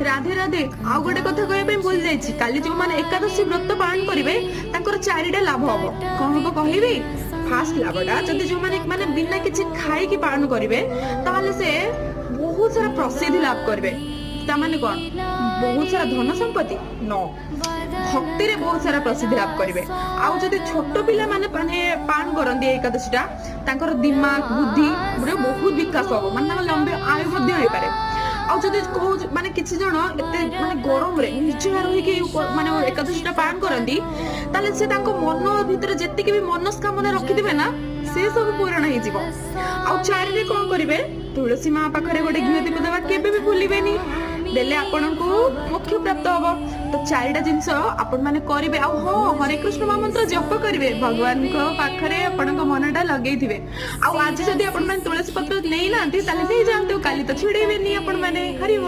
राधे राधे आउ गोटे कथा कहबे भूल जाइछि काली जो माने एकादशी व्रत पालन करिवे तांकर चारिटा लाभ हबो कोन हबो कहबी फास्ट लाभटा जदि जो माने बिना किछि खाई की पालन करिवे ताहले से बहुत सारा प्रसिद्धि लाभ करिवे तामाने कोन बहुत सारा धन संपत्ति नो भक्ति रे बहुत सारा प्रसिद्धि लाभ करिवे आउ जदि छोट पिला माने पालन करंदी एकादशीटा तांकर दिमाग बुद्धि बहुत विकास हबो माने लंबे आयु मध्ये होई पारे आ जदि को माने किछि जण एते माने गरम रे निश्चय रही के माने एकादशीटा पालन करंदी ताले से तांको मन भीतर जेतिके भी मनस्कामना रखि दिबे ना से सब पूर्ण हो जीवो आ चारि रे कोन करिवे तुलसी मां पाखरे गोटे घियो दीप देबा केबे भी भूलिबेनी देले आपनकु मोक्ष प्राप्त होबो तो चारिटा जिंस आपण माने करिवे आ हो हरे कृष्ण मंत्र जप करिवे भगवान को पाखरे आपनक मनटा लगेई थिबे आ आज जदी आपण माने तुलसी पत्र नै नांती ताले नै जानते काली तो छिड़ेबेनी आपण माने हरि